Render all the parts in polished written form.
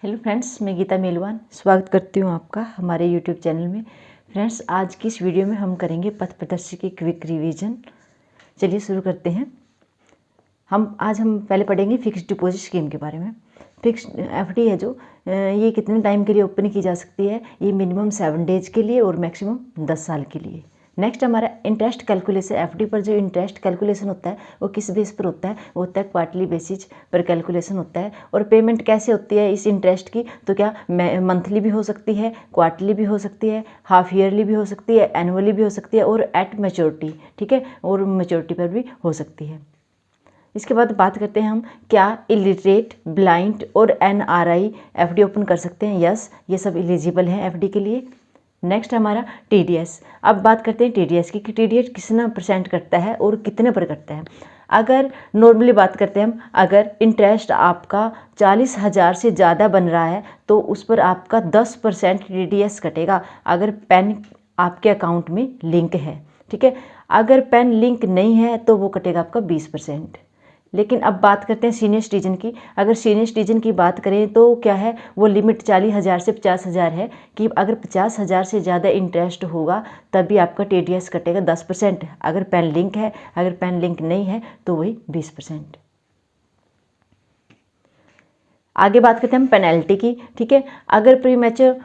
Hello friends, मैं गीता मेलवान स्वागत करती हूँ आपका हमारे यूट्यूब चैनल में। फ्रेंड्स, आज की इस वीडियो में हम करेंगे पथ प्रदर्शी की क्विक रिवीजन। चलिए शुरू करते हैं। आज हम पहले पढ़ेंगे फिक्स्ड डिपॉजिट स्कीम के बारे में। फिक्स्ड एफडी है जो ये कितने टाइम के लिए ओपन की जा सकती है। ये मिनिमम 7 डेज के लिए और मैक्सिमम 10 साल के लिए। नेक्स्ट हमारा इंटरेस्ट कैलकुलेशन। एफडी पर जो इंटरेस्ट कैलकुलेशन होता है वो किस बेस पर होता है, वो होता है क्वार्टरली बेसिस पर कैलकुलेशन होता है। और पेमेंट कैसे होती है इस इंटरेस्ट की, तो क्या मंथली भी हो सकती है, क्वार्टरली भी हो सकती है, हाफ ईयरली भी हो सकती है, एनुअली भी हो सकती है और एट मैच्योरिटी, ठीक है, और मैच्योरिटी पर भी हो सकती है। इसके बाद बात करते हैं हम, क्या इलिटरेट, ब्लाइंड और एनआरआई एफडी ओपन कर सकते हैं। यस, ये सब एलिजिबल हैं एफडी के लिए। नेक्स्ट हमारा टीडीएस। अब बात करते हैं टीडीएस की कि टीडीएस कितना परसेंट कटता है और कितने पर कटता है। अगर नॉर्मली बात करते हैं हम, अगर इंटरेस्ट आपका 40,000 से ज़्यादा बन रहा है तो उस पर आपका 10% टीडीएस कटेगा, अगर पैन आपके अकाउंट में लिंक है, ठीक है। अगर पैन लिंक नहीं है तो वो कटेगा आपका 20%। लेकिन अब बात करते हैं सीनियर सिटीजन की। अगर सीनियर सिटीजन की बात करें तो क्या है, वो लिमिट 40,000 से 50,000 है कि अगर 50,000 से ज़्यादा इंटरेस्ट होगा तभी आपका टीडीएस कटेगा 10%। अगर पैन लिंक है, अगर पैन लिंक नहीं है तो वही 20%। आगे बात करते हैं हम पेनल्टी की, ठीक है। अगर प्रीमैच्योर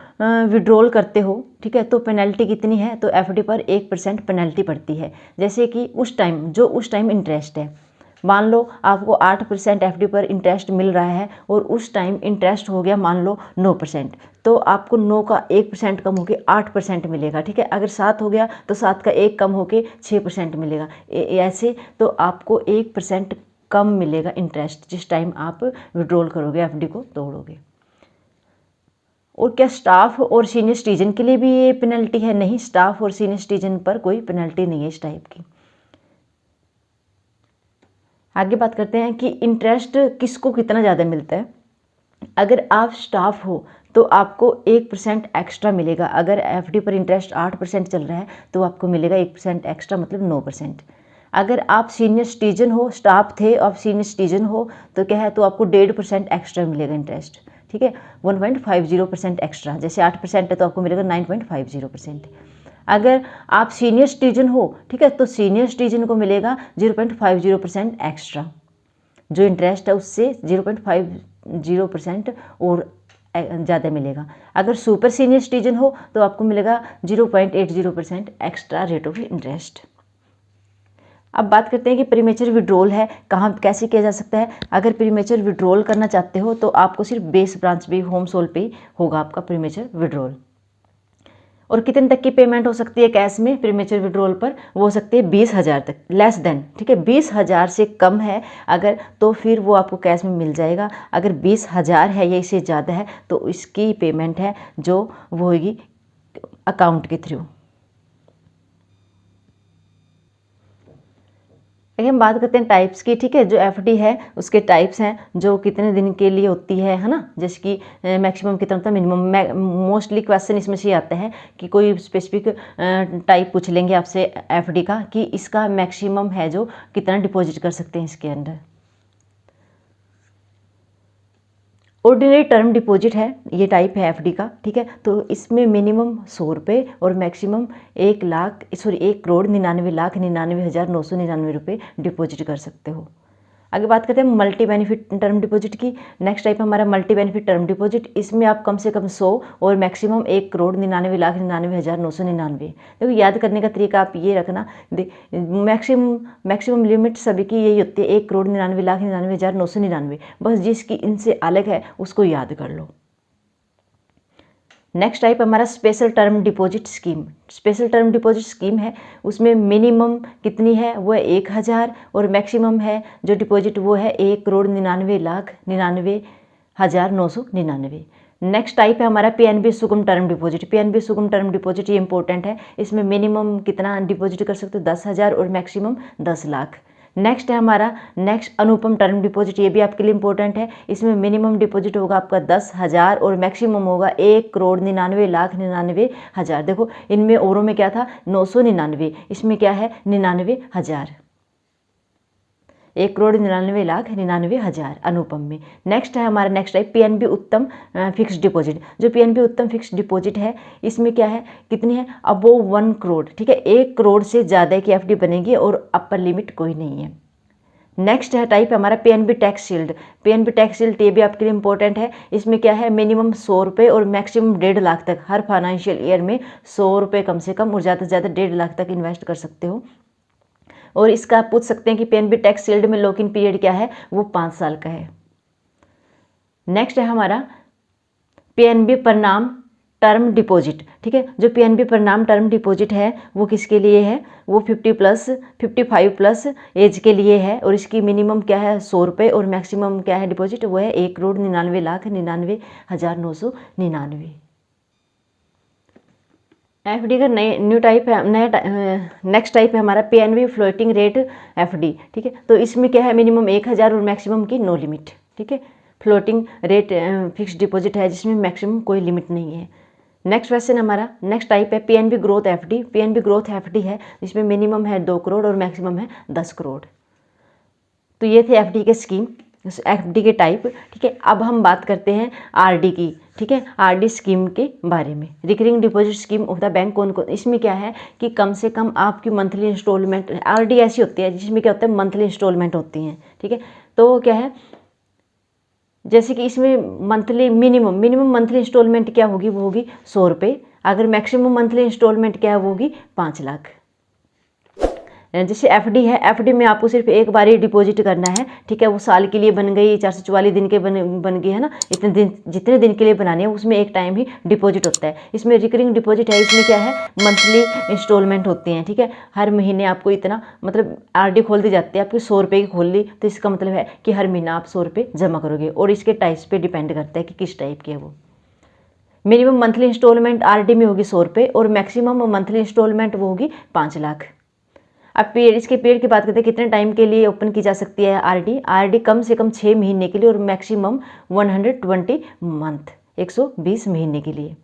विड्रॉल करते हो, ठीक है, तो पेनल्टी कितनी है, तो एफडी पर 1% पेनल्टी पड़ती है। जैसे कि उस टाइम इंटरेस्ट है, मान लो आपको 8% एफडी पर इंटरेस्ट मिल रहा है और उस टाइम इंटरेस्ट हो गया मान लो 9%, तो आपको 9 का 1% कम होकर 8% मिलेगा, ठीक है। अगर 7 हो गया तो 7 का 1 कम होकर 6% मिलेगा। ऐसे तो आपको 1% कम मिलेगा इंटरेस्ट जिस टाइम आप विड्रॉल करोगे, एफडी को तोड़ोगे। और क्या स्टाफ और सीनियर सिटीजन के लिए भी ये पेनल्टी है? नहीं, स्टाफ और सीनियर सिटीजन पर कोई पेनल्टी नहीं है इस टाइप की। आगे बात करते हैं कि इंटरेस्ट किसको कितना ज़्यादा मिलता है। अगर आप स्टाफ हो तो आपको 1% एक्स्ट्रा मिलेगा। अगर एफडी पर इंटरेस्ट 8% चल रहा है तो आपको मिलेगा 1% एक्स्ट्रा, मतलब 9%। अगर आप सीनियर सिटीजन हो, स्टाफ थे, आप सीनियर सिटीजन हो तो क्या है, तो आपको 1.5% एक्स्ट्रा मिलेगा इंटरेस्ट, ठीक है। 1.50% एक्स्ट्रा, जैसे 8% है तो आपको मिलेगा 9.50%। अगर आप सीनियर सिटीजन हो, ठीक है, तो सीनियर सिटीजन को मिलेगा 0.50% एक्स्ट्रा, जो इंटरेस्ट है उससे 0.50% और ज़्यादा मिलेगा। अगर सुपर सीनियर सिटीजन हो तो आपको मिलेगा 0.80% एक्स्ट्रा रेट ऑफ इंटरेस्ट। अब बात करते हैं कि प्रीमेच्योर विड्रॉल है, कहाँ कैसे किया जा सकता है। अगर प्रीमेच्योर विड्रॉल करना चाहते हो तो आपको सिर्फ बेस ब्रांच पे, होम सोल पे होगा आपका प्रीमेच्योर विड्रॉल। और कितने तक की पेमेंट हो सकती है कैश में प्रीमेच्योर विड्रॉल पर? वो हो सकती है 20,000 तक, लेस देन, ठीक है। 20,000 से कम है अगर, तो फिर वो आपको कैश में मिल जाएगा। अगर 20,000 है या इससे ज़्यादा है तो इसकी पेमेंट है जो वो होगी अकाउंट के थ्रू। आगे हम बात करते हैं टाइप्स की, ठीक है। जो एफडी है उसके टाइप्स हैं, जो कितने दिन के लिए होती है ना। जैसे कि मैक्सिमम कितना होता है, मिनिमम। मोस्टली क्वेश्चन इसमें से आता है कि कोई स्पेसिफिक टाइप पूछ लेंगे आपसे एफडी का कि इसका मैक्सिमम है जो कितना डिपॉजिट कर सकते हैं इसके अंदर। ऑर्डिनरी टर्म डिपॉजिट है, ये टाइप है एफडी का, ठीक है। तो इसमें मिनिमम 100 रुपये और मैक्सिमम 1,99,99,999 रुपये डिपॉजिट कर सकते हो। आगे बात करते हैं मल्टी बेनिफिट टर्म डिपॉजिट की। नेक्स्ट टाइप हमारा मल्टी बेनिफिट टर्म डिपॉजिट। इसमें आप कम से कम 100 और मैक्सिमम 1,99,99,999। देखो, याद करने का तरीका आप ये रखना, मैक्सिमम लिमिट सभी की यही होती है 1,99,99,999। बस जिसकी इनसे अलग है उसको याद कर लो। नेक्स्ट टाइप हमारा special term deposit scheme. Special term deposit scheme है, उसमें मिनिमम कितनी है, वो है 1,000 और मैक्सिमम है जो डिपॉजिट वो है 1,99,99,999। नेक्स्ट टाइप है हमारा पीएनबी सुगम टर्म डिपॉजिट। पीएनबी सुगम टर्म डिपॉजिट ये इंपॉर्टेंट है, इसमें मिनिमम कितना डिपॉजिट कर सकते हो, 10,000 और मैक्सिमम 10 लाख। नेक्स्ट है हमारा अनुपम टर्म डिपॉजिट, ये भी आपके लिए इंपॉर्टेंट है। इसमें मिनिमम डिपॉजिट होगा आपका 10,000 और मैक्सिमम होगा 1,99,99,000। देखो, इनमें औरों में क्या था, 999, इसमें क्या है 99,000। 1,99,99,000 अनुपम में। नेक्स्ट है हमारा नेक्स्ट टाइप पीएनबी उत्तम फिक्स्ड डिपॉजिट। जो पीएनबी उत्तम फिक्स्ड डिपॉजिट है इसमें क्या है, कितनी है, अबोव 1 करोड़, ठीक है, 1 करोड़ से ज़्यादा की एफडी बनेगी और अपर लिमिट कोई नहीं है। नेक्स्ट है टाइप हमारा PNB tax shield. PNB tax shield ये भी आपके लिए इंपॉर्टेंट है। इसमें क्या है, मिनिमम 100 रुपये और मैक्सिमम 1.5 लाख तक हर फाइनेंशियल ईयर में 100 रुपये कम से कम और ज़्यादा से ज़्यादा 1.5 लाख तक इन्वेस्ट कर सकते हो। और इसका आप पूछ सकते हैं कि पीएनबी टैक्स शील्ड में लॉक इन पीरियड क्या है, वो 5 साल का है। नेक्स्ट है हमारा पीएनबी प्रणाम टर्म डिपॉजिट, ठीक है। जो पीएनबी प्रणाम टर्म डिपॉजिट है वो किसके लिए है, वो 55+ एज के लिए है और इसकी मिनिमम क्या है 100 रुपये और मैक्सिमम क्या है डिपॉजिट, वो है 1,99,99,999। एफडी का न्यू टाइप है, नेक्स्ट टाइप है हमारा पीएनबी फ्लोटिंग रेट एफडी, ठीक है। तो इसमें क्या है, मिनिमम 1,000 और मैक्सिमम की नो लिमिट, ठीक है। फ्लोटिंग रेट फिक्स्ड डिपॉजिट है जिसमें मैक्सिमम कोई लिमिट नहीं है। नेक्स्ट क्वेश्चन हमारा नेक्स्ट टाइप है PNB growth FD. PNB growth FD है जिसमें मिनिमम है 2 करोड़ और मैक्सिमम है 10 करोड़। तो ये थे एफडी के स्कीम, एफडी के टाइप, ठीक है। अब हम बात करते हैं आरडी की, ठीक है, आरडी स्कीम के बारे में। Recurring deposit scheme of the bank कौन कौन, इसमें क्या है कि कम से कम आपकी मंथली इंस्टॉलमेंट, आरडी ऐसी होती है जिसमें क्या होता है मंथली इंस्टॉलमेंट होती हैं, ठीक है। तो क्या है, जैसे कि इसमें मंथली मिनिमम मंथली इंस्टॉलमेंट क्या होगी, वो होगी 100 रुपये। अगर मैक्सिमम मंथली इंस्टॉलमेंट क्या है, वो होगी 5 लाख। जैसे एफडी है, एफडी में आपको सिर्फ एक बार ही डिपॉजिट करना है, ठीक है। वो साल के लिए बन गई, 444 दिन के बन गई है ना, इतने दिन जितने दिन के लिए बनाने हैं उसमें एक टाइम ही डिपॉजिट होता है। इसमें रिकरिंग डिपॉजिट है, इसमें क्या है मंथली इंस्टॉलमेंट होती हैं, ठीक है। हर महीने आपको इतना, मतलब आरडी खोल दी जाती है आपकी 100 रुपये की खोल ली, तो इसका मतलब है कि हर महीना आप 100 रुपये जमा करोगे और इसके टाइप्स पे डिपेंड करता है कि किस टाइप की है वो। मिनिमम मंथली इंस्टॉलमेंट आरडी में होगी 100 रुपये और मैक्सिमम मंथली इंस्टॉलमेंट वो होगी 5 लाख। अब पीरियड, इसके पीरियड की बात करते हैं, कितने टाइम के लिए ओपन की जा सकती है आरडी। आरडी कम से कम 6 महीने के लिए और मैक्सिमम 120 मंथ, 120 महीने के लिए,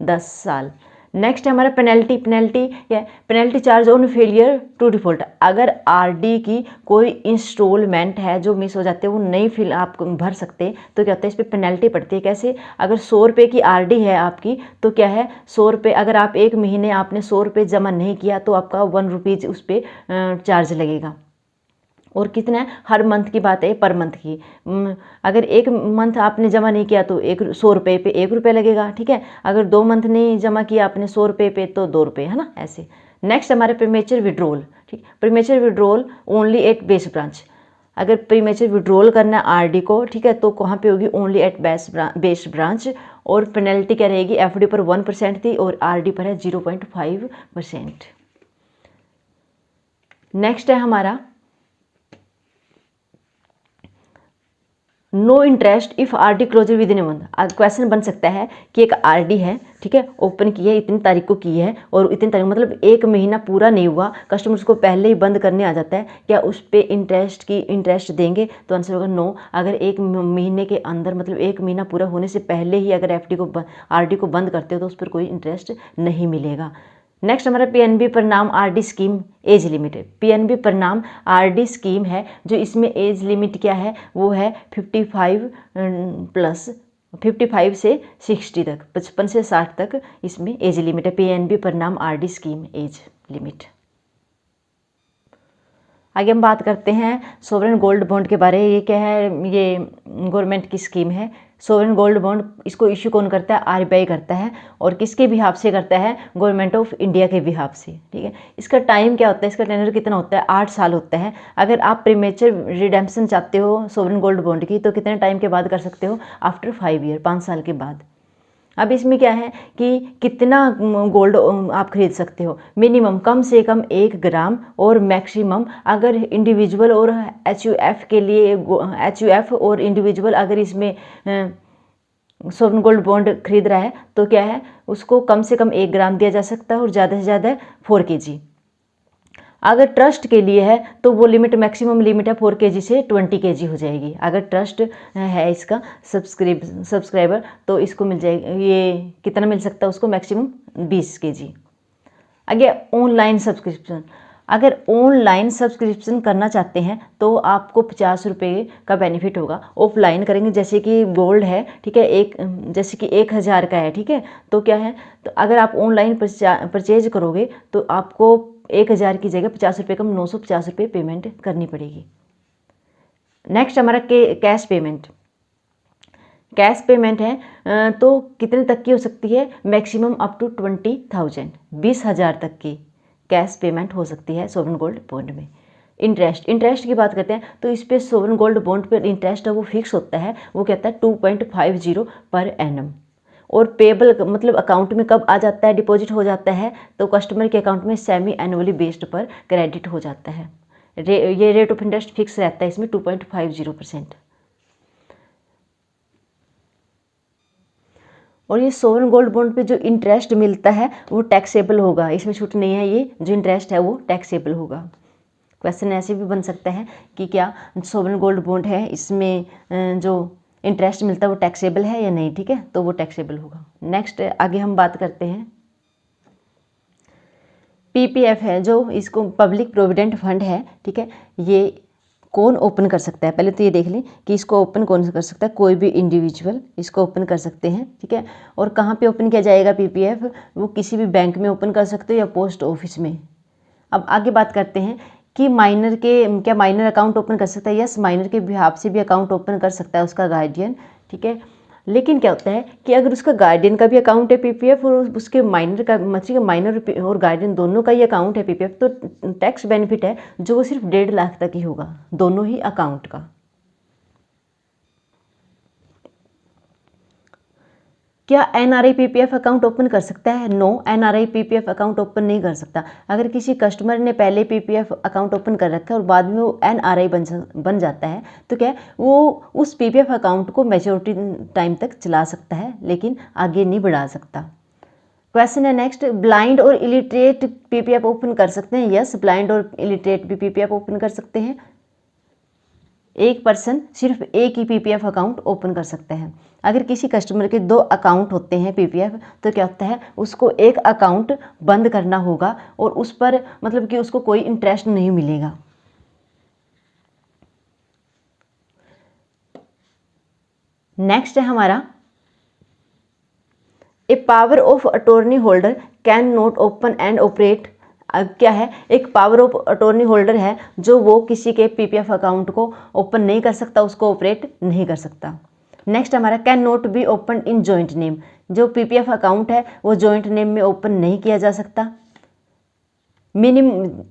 10 साल। नेक्स्ट है हमारा penalty charge on failure to default. अगर आरडी की कोई इंस्टॉलमेंट है जो मिस हो जाते हैं, वो नहीं आप भर सकते, तो क्या होता है इस पर पेनल्टी पड़ती है। कैसे, अगर 100 रुपये की आरडी है आपकी, तो क्या है 100 रुपये, अगर आप एक महीने आपने 100 रुपये जमा नहीं किया तो आपका 1 रुपीज़ उस पर चार्ज लगेगा। और कितना है, हर मंथ की बात है, पर मंथ की। अगर एक मंथ आपने जमा नहीं किया तो 100 रुपये पे 1 रुपये लगेगा, ठीक है। अगर 2 मंथ नहीं जमा किया आपने 100 रुपये पे तो 2 रुपये, है ना, ऐसे। नेक्स्ट हमारे प्रीमेच्योर विड्रॉल, ठीक, premature withdrawal only at base branch. अगर प्रीमेच्योर विड्रॉल करना है आरडी को, ठीक है, तो कहाँ पे होगी, ओनली एट बेस ब्रांच। और पेनल्टी क्या रहेगी, एफडी पर 1% थी और आरडी पर है 0.5%। नेक्स्ट है हमारा no interest if RD closure within a month. Question बन सकता है कि एक आरडी है, ठीक है, ओपन की है, इतनी तारीख को की है और इतनी तारीख, मतलब एक महीना पूरा नहीं हुआ, कस्टमर उसको पहले ही बंद करने आ जाता है, क्या उस पर इंटरेस्ट देंगे, तो आंसर होगा नो। अगर एक महीने के अंदर, मतलब एक महीना पूरा होने से पहले ही अगर आरडी को बंद करते हो तो उस पर कोई इंटरेस्ट नहीं मिलेगा। नेक्स्ट हमारा पीएनबी प्रणाम RD scheme age limit. PNB प्रणाम आरडी स्कीम है जो इसमें एज लिमिट क्या है, वो है 55 से 60 तक, 55 से 60 तक इसमें एज लिमिट है। पीएनबी प्रणाम आरडी स्कीम एज लिमिट। आगे हम बात करते हैं सोवरेन गोल्ड बॉन्ड के बारे में। ये क्या है, ये गवर्नमेंट की स्कीम है। सोवरेन गोल्ड बॉन्ड इसको इश्यू कौन करता है, आरबीआई करता है और किसके बिहाफ से करता है, गवर्नमेंट ऑफ इंडिया के बिहाफ से, ठीक है। इसका टाइम क्या होता है, इसका टेन्योर कितना होता है, 8 साल होता है। अगर आप प्रीमेच्योर रिडेम्पशन चाहते हो सोवरेन गोल्ड बॉन्ड की तो कितने टाइम के बाद कर सकते हो, आफ्टर 5 ईयर, 5 साल के बाद। अब इसमें क्या है कि कितना गोल्ड आप खरीद सकते हो, मिनिमम कम से कम 1 ग्राम और मैक्सिमम, अगर इंडिविजुअल और एचयूएफ के लिए, एचयूएफ और इंडिविजुअल अगर इसमें सोवरेन गोल्ड बॉन्ड खरीद रहा है तो क्या है, उसको कम से कम 1 ग्राम दिया जा सकता है और ज़्यादा से ज़्यादा 4 kg। अगर ट्रस्ट के लिए है तो वो लिमिट, मैक्सिमम लिमिट है 4 kg से 20 kg हो जाएगी। अगर ट्रस्ट है इसका सब्सक्राइबर तो इसको मिल जाएगी, ये कितना मिल सकता है उसको, मैक्सिमम 20 kg। आगे ऑनलाइन सब्सक्रिप्शन। अगर ऑनलाइन सब्सक्रिप्शन करना चाहते हैं तो आपको 50 रुपये का बेनिफिट होगा। ऑफलाइन करेंगे जैसे कि गोल्ड है, ठीक है, जैसे कि 1000 का है, ठीक है, तो क्या है, तो अगर आप ऑनलाइन परचेज करोगे तो आपको 1000 की जगह 50 रुपये कम 950 रुपये पेमेंट करनी पड़ेगी। नेक्स्ट हमारा कैश पेमेंट। कैश पेमेंट है तो कितने तक की हो सकती है, मैक्सिमम अप टू 20,000, 20,000 तक की कैश पेमेंट हो सकती है सोवरेन गोल्ड बॉन्ड में। इंटरेस्ट की बात करते हैं तो इस पे सोवरेन गोल्ड बॉन्ड पर इंटरेस्ट है वो फिक्स होता है, वो कहता है 2.50 पर एनम। और पेबल मतलब अकाउंट में कब आ जाता है, डिपॉजिट हो जाता है तो कस्टमर के अकाउंट में सेमी एनुअली बेस्ड पर क्रेडिट हो जाता है। ये रेट ऑफ इंटरेस्ट फिक्स रहता है इसमें 2.50%। और ये सोवरेन गोल्ड बॉन्ड पे जो इंटरेस्ट मिलता है वो टैक्सेबल होगा, इसमें छूट नहीं है, ये जो इंटरेस्ट है वो टैक्सेबल होगा। क्वेश्चन ऐसे भी बन सकता है कि क्या सोवरेन गोल्ड बॉन्ड है इसमें जो इंटरेस्ट मिलता है वो टैक्सेबल है या नहीं, ठीक है, तो वो टैक्सेबल होगा। नेक्स्ट आगे हम बात करते हैं पीपीएफ है, जो इसको पब्लिक प्रोविडेंट फंड है, ठीक है, ये कौन ओपन कर सकता है, पहले तो ये देख लें कि इसको ओपन कौन कर सकता है, कोई भी इंडिविजुअल इसको ओपन कर सकते हैं, ठीक है। और कहाँ पे ओपन किया जाएगा पीपीएफ, वो किसी भी बैंक में ओपन कर सकते हो या पोस्ट ऑफिस में। अब आगे बात करते हैं कि क्या माइनर अकाउंट ओपन कर सकता है, यस, माइनर के बिहाफ से भी अकाउंट ओपन कर सकता है उसका गार्डियन, ठीक है। लेकिन क्या होता है कि अगर उसका गार्डियन का भी अकाउंट है पीपीएफ और उसके माइनर का मतलब माइनर और गार्डियन दोनों का ही अकाउंट है पीपीएफ, तो टैक्स बेनिफिट है जो वो सिर्फ 1.5 लाख तक ही होगा दोनों ही अकाउंट का। क्या एनआरआई पीपीएफ अकाउंट ओपन कर सकता है, no, NRI PPF account open नहीं कर सकता। अगर किसी कस्टमर ने पहले पीपीएफ अकाउंट ओपन कर रखा है और बाद में वो एनआरआई बन जाता है तो क्या वो उस पीपीएफ अकाउंट को मैच्योरिटी टाइम तक चला सकता है लेकिन आगे नहीं बढ़ा सकता। क्वेश्चन है नेक्स्ट, ब्लाइंड और इलिटरेट पीपीएफ ओपन कर सकते हैं, यस, ब्लाइंड और इलिटरेट भी पीपीएफ ओपन कर सकते हैं। एक पर्सन सिर्फ एक ही पीपीएफ अकाउंट ओपन कर सकते हैं। अगर किसी कस्टमर के 2 अकाउंट होते हैं पीपीएफ तो क्या होता है, उसको एक अकाउंट बंद करना होगा और उस पर मतलब कि उसको कोई इंटरेस्ट नहीं मिलेगा। नेक्स्ट है हमारा, a power of attorney holder can not open and operate. क्या है, एक पावर ऑफ अटॉर्नी होल्डर है जो वो किसी के पीपीएफ अकाउंट को ओपन नहीं कर सकता, उसको ऑपरेट नहीं कर सकता। नेक्स्ट हमारा, can not be open in joint name, जो पीपीएफ अकाउंट है वो जॉइंट नेम में ओपन नहीं किया जा सकता।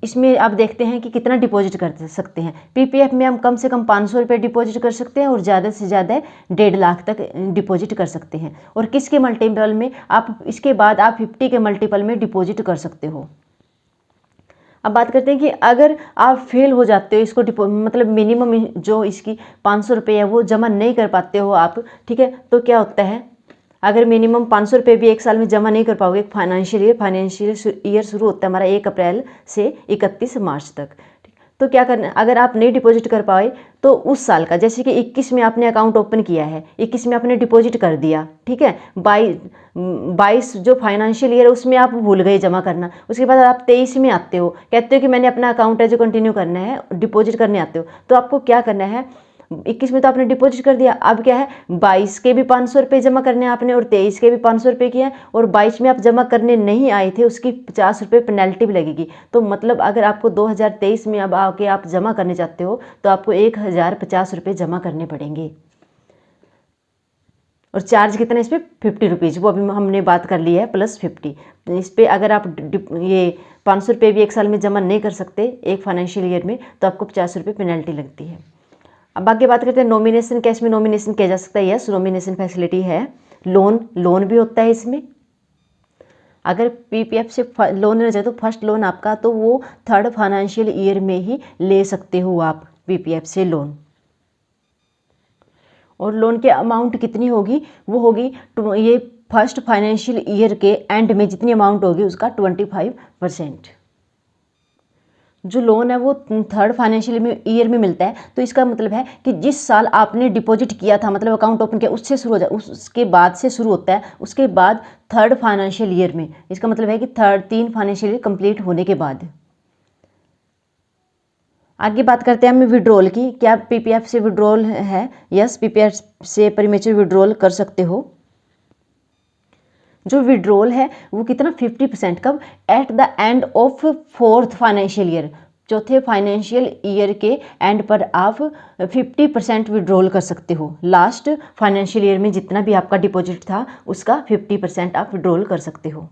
इसमें आप देखते हैं कि कितना डिपॉजिट कर सकते हैं। पीपीएफ में हम कम से कम 500 रुपये डिपॉजिट कर सकते हैं और ज़्यादा से ज़्यादा 1.5 लाख तक डिपॉजिट कर सकते हैं। और किसके मल्टीपल में, आप इसके बाद आप 50 के मल्टीपल में डिपॉजिट कर सकते हो। अब बात करते हैं कि अगर आप फेल हो जाते हो, इसको मतलब मिनिमम जो इसकी 500 रुपये है वो जमा नहीं कर पाते हो आप, ठीक है, तो क्या होता है, अगर मिनिमम 500 रुपये भी एक साल में जमा नहीं कर पाओगे, फाइनेंशियल ईयर शुरू होता है हमारा 1 अप्रैल से 31 मार्च तक, तो क्या करना, अगर आप नहीं डिपॉजिट कर पाए तो उस साल का, जैसे कि 21 में आपने अकाउंट ओपन किया है, 21 में आपने डिपॉजिट कर दिया, ठीक है, 22 जो फाइनेंशियल ईयर है उसमें आप भूल गए जमा करना, उसके बाद आप 23 में आते हो, कहते हो कि मैंने अपना अकाउंट है जो कंटिन्यू करना है, डिपॉजिट करने आते हो, तो आपको क्या करना है, 21 में तो आपने डिपॉजिट कर दिया, अब क्या है, 22 के भी 500 रुपये जमा करने आपने और 23 के भी 500 रुपये किए, और 22 में आप जमा करने नहीं आए थे उसकी 50 रुपये पेनल्टी भी लगेगी। तो मतलब अगर आपको 2023 में अब आके आप जमा करने चाहते हो तो आपको 1050 रुपये जमा करने पड़ेंगे। और चार्ज कितना इस पर 50 रुपीज़, वो अभी हमने बात कर ली है +50। इस पर अगर आप ये 500 रुपये भी एक साल में जमा नहीं कर सकते एक फाइनेंशियल ईयर में तो आपको 50 रुपये पेनल्टी लगती है। अब आगे बात करते हैं नॉमिनेशन, कैश में नॉमिनेशन किया जा सकता है, यस, नॉमिनेशन फैसिलिटी है। लोन भी होता है इसमें। अगर पीपीएफ से लोन लेना चाहे तो फर्स्ट लोन आपका तो वो 3rd फाइनेंशियल ईयर में ही ले सकते हो आप पीपीएफ से लोन। और लोन की अमाउंट कितनी होगी, वो होगी ये फर्स्ट फाइनेंशियल ईयर के एंड में जितनी अमाउंट होगी उसका 25%। जो लोन है वो 3rd फाइनेंशियल ईयर में मिलता है, तो इसका मतलब है कि जिस साल आपने डिपॉजिट किया था, मतलब अकाउंट ओपन किया, उससे शुरू हो जाए, उसके बाद से शुरू होता है, उसके बाद 3rd फाइनेंशियल ईयर में। इसका मतलब है कि 3 फाइनेंशियल ईयर कंप्लीट होने के बाद। आगे बात करते हैं हम विड्रॉल की। क्या पीपीएफ से विड्रॉल है? यस, पीपीएफ से प्रीमेच्योर विड्रॉल कर सकते हो। जो विड्रॉल है वो कितना 50%, कब? At the end of 4th financial year, चौथे फाइनेंशियल ईयर के एंड पर आप 50% विड्रॉल कर सकते हो। लास्ट फाइनेंशियल ईयर में जितना भी आपका डिपॉजिट था उसका 50% आप विड्रॉल कर सकते हो।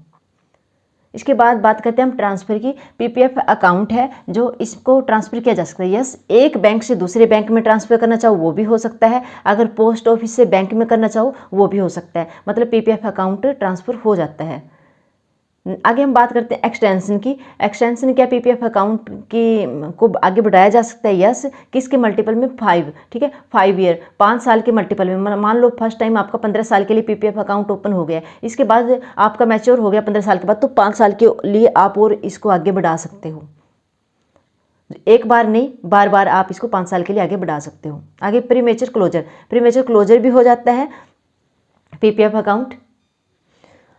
इसके बाद बात करते हैं हम ट्रांसफ़र की। पीपीएफ अकाउंट है जो इसको ट्रांसफ़र किया जा सकता है। यस, एक बैंक से दूसरे बैंक में ट्रांसफ़र करना चाहो वो भी हो सकता है, अगर पोस्ट ऑफिस से बैंक में करना चाहो वो भी हो सकता है, मतलब पीपीएफ अकाउंट ट्रांसफ़र हो जाता है। आगे हम बात करते हैं एक्सटेंशन की। एक्सटेंशन क्या पीपीएफ अकाउंट की को आगे बढ़ाया जा सकता है? यस, किसके मल्टीपल में? 5, ठीक है, 5 ईयर, 5 साल के मल्टीपल में। मान लो फर्स्ट टाइम आपका 15 साल के लिए पीपीएफ अकाउंट ओपन हो गया, इसके बाद आपका मैच्योर हो गया 15 साल के बाद, तो 5 साल के लिए आप और इसको आगे बढ़ा सकते हो। एक बार नहीं, बार बार आप इसको 5 साल के लिए आगे बढ़ा सकते हो। आगे प्रीमेच्योर क्लोजर, प्रीमेच्योर क्लोजर भी हो जाता है पीपीएफ अकाउंट।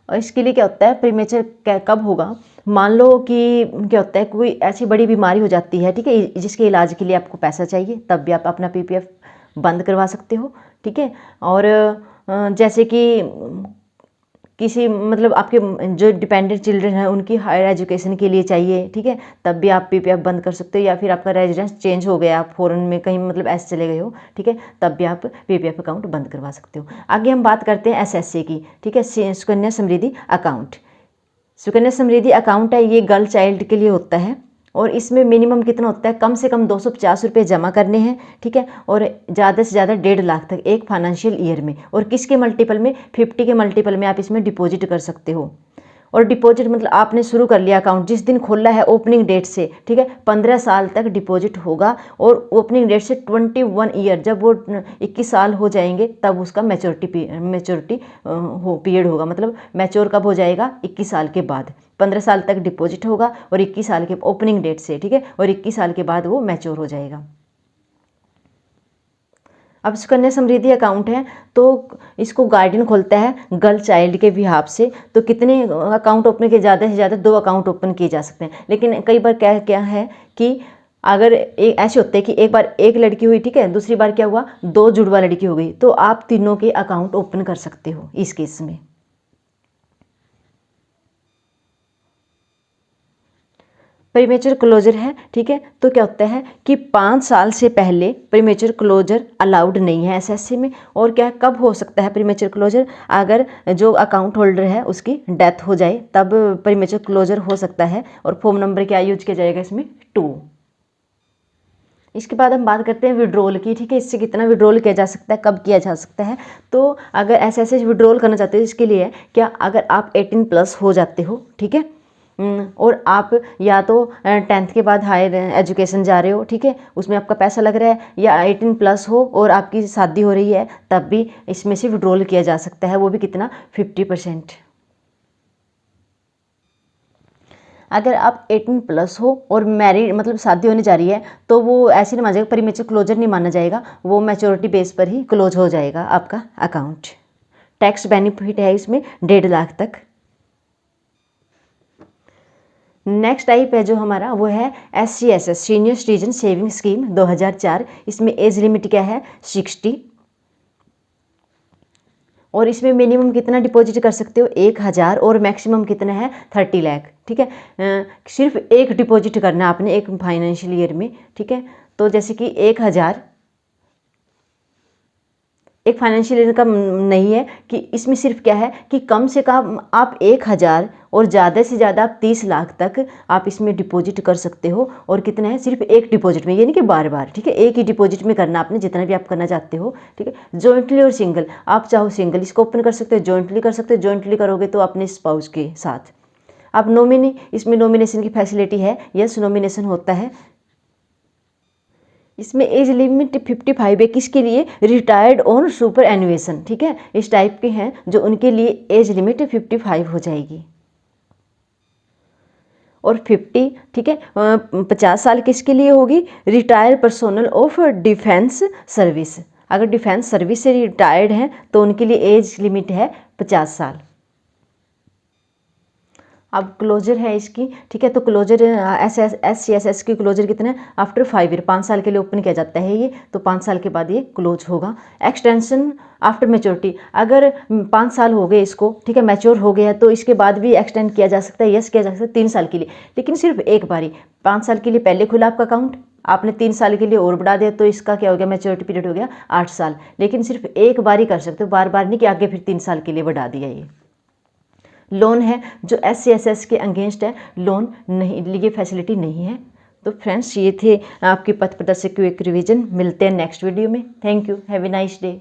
और इसके लिए क्या होता है, प्रीमेच्योर कब होगा? मान लो कि क्या होता है, कोई ऐसी बड़ी बीमारी हो जाती है, ठीक है, जिसके इलाज के लिए आपको पैसा चाहिए, तब भी आप अपना पीपीएफ बंद करवा सकते हो, ठीक है। और जैसे कि किसी मतलब आपके जो डिपेंडेंट चिल्ड्रन हैं उनकी हायर एजुकेशन के लिए चाहिए, ठीक है, तब भी आप पीपीएफ बंद कर सकते हो। या फिर आपका रेजिडेंस चेंज हो गया, आप फॉरेन में कहीं मतलब ऐसे चले गए हो, ठीक है, तब भी आप पीपीएफ अकाउंट बंद करवा सकते हो। आगे हम बात करते हैं एसएससी की, ठीक है, सुकन्या समृद्धि अकाउंट। सुकन्या समृद्धि अकाउंट है, ये गर्ल चाइल्ड के लिए होता है और इसमें मिनिमम कितना होता है, कम से कम 250 रुपये जमा करने हैं, ठीक है, और ज़्यादा से ज़्यादा 1.5 लाख तक एक फाइनेंशियल ईयर में। और किसके मल्टीपल में? 50 के मल्टीपल में आप इसमें डिपॉजिट कर सकते हो। और डिपॉजिट मतलब आपने शुरू कर लिया अकाउंट, जिस दिन खोला है ओपनिंग डेट से, ठीक है, 15 साल तक डिपॉजिट होगा। और ओपनिंग डेट से 21 ईयर, जब वो 21 साल हो जाएंगे तब उसका मैच्योरिटी पीरियड होगा, मतलब मैच्योर कब हो जाएगा? 21 साल के बाद। 15 साल तक डिपॉजिट होगा और 21 साल के ओपनिंग डेट से, ठीक है, और 21 साल के बाद वो मैच्योर हो जाएगा। अब सुकन्या समृद्धि अकाउंट है तो इसको गार्डियन खोलता है गर्ल चाइल्ड के बिहाफ से। तो कितने अकाउंट ओपन किए? ज़्यादा से ज़्यादा 2 अकाउंट ओपन किए जा सकते हैं। लेकिन कई बार क्या है कि अगर ऐसे होते हैं कि एक बार एक लड़की हुई, ठीक है, दूसरी बार क्या हुआ, 2 जुड़वा लड़की हो गई, तो आप तीनों के अकाउंट ओपन कर सकते हो इस केस में। प्रीमेच्योर क्लोजर है, ठीक है, तो क्या होता है कि 5 साल से पहले प्रीमेच्योर क्लोजर अलाउड नहीं है एसएससी में। और क्या कब हो सकता है प्रीमेच्योर क्लोजर? अगर जो अकाउंट होल्डर है उसकी डेथ हो जाए तब प्रीमेच्योर क्लोजर हो सकता है। और फॉर्म नंबर क्या यूज किया जाएगा इसमें? 2। इसके बाद हम बात करते हैं विड्रॉल की, ठीक है, इससे कितना विड्रॉल किया जा सकता है, कब किया जा सकता है। तो अगर ऐसे विड्रॉल करना चाहते हो, इसके लिए क्या, अगर आप 18+ हो जाते हो, ठीक है, और आप या तो 10th के बाद हायर एजुकेशन जा रहे हो, ठीक है, उसमें आपका पैसा लग रहा है, या 18+ हो और आपकी शादी हो रही है, तब भी इसमें से विड्रॉल किया जा सकता है, वो भी कितना? 50%। अगर आप 18+ हो और मैरिड मतलब शादी होने जा रही है तो वो ऐसे नहीं माना जाएगा, प्रीमेच्योर क्लोजर नहीं माना जाएगा, वो मैच्योरिटी बेस पर ही क्लोज हो जाएगा आपका अकाउंट। टैक्स बेनिफिट है इसमें 1.5 लाख तक। नेक्स्ट टाइप है जो हमारा वो है SCSS senior citizen saving scheme 2004। इसमें एज लिमिट क्या है? 60। और इसमें मिनिमम कितना डिपॉजिट कर सकते हो? 1000 और मैक्सिमम कितना है? 30 लाख, ठीक है। सिर्फ एक डिपॉजिट करना है आपने एक फाइनेंशियल ईयर में, ठीक है। तो जैसे कि 1000 एक फाइनेंशियल ईयर का नहीं है कि इसमें सिर्फ क्या है कि कम से कम आप 1000 और ज़्यादा से ज़्यादा आप 30 लाख तक आप इसमें डिपॉजिट कर सकते हो। और कितना है? सिर्फ एक डिपॉजिट में, ये नहीं कि बार बार, ठीक है, एक ही डिपॉजिट में करना आपने जितना भी आप करना चाहते हो, ठीक है। जॉइंटली और सिंगल, आप चाहो सिंगल इसको ओपन कर सकते हो, जॉइंटली कर सकते हो। जॉइंटली करोगे तो अपने स्पाउस के साथ। आप नॉमिनी, इसमें नॉमिनेशन की फैसिलिटी है, यस नॉमिनेशन होता है। इसमें एज लिमिट 55 है, किसके लिए? रिटायर्ड ऑन सुपर एनुएशन, ठीक है, इस टाइप के हैं जो उनके लिए एज लिमिट 55 हो जाएगी। और 50, ठीक है, 50 साल किसके लिए होगी? Retired personnel of defence service. अगर डिफेंस सर्विस से रिटायर्ड हैं तो उनके लिए एज लिमिट है 50 साल। अब क्लोजर है इसकी, ठीक है। तो क्लोजर SCSS की क्लोजर कितने आफ्टर 5 ईयर, 5 साल के लिए ओपन किया जाता है ये, तो 5 साल के बाद ये क्लोज होगा। एक्सटेंशन आफ्टर मेच्योरिटी, अगर 5 साल हो गए इसको, ठीक है, मैच्योर हो गया, तो इसके बाद भी एक्सटेंड किया जा सकता है, यस किया जा सकता है 3 साल के लिए, लेकिन सिर्फ एक बारी। 5 साल के लिए पहले खुला आपका अकाउंट, आपने 3 साल के लिए और बढ़ा दिया, तो इसका क्या हो गया, मैच्योरिटी पीरियड हो गया 8 साल। लेकिन सिर्फ एक बार ही कर सकते हो, बार बार नहीं कि आगे फिर 3 साल के लिए बढ़ा दिया। ये लोन है जो SCSS के अगेंस्ट है, लोन नहीं, ये फैसिलिटी नहीं है। तो फ्रेंड्स, ये थे आपकी पथ प्रदर्शक की एक रिवीजन। मिलते हैं नेक्स्ट वीडियो में। Thank you, have a nice day.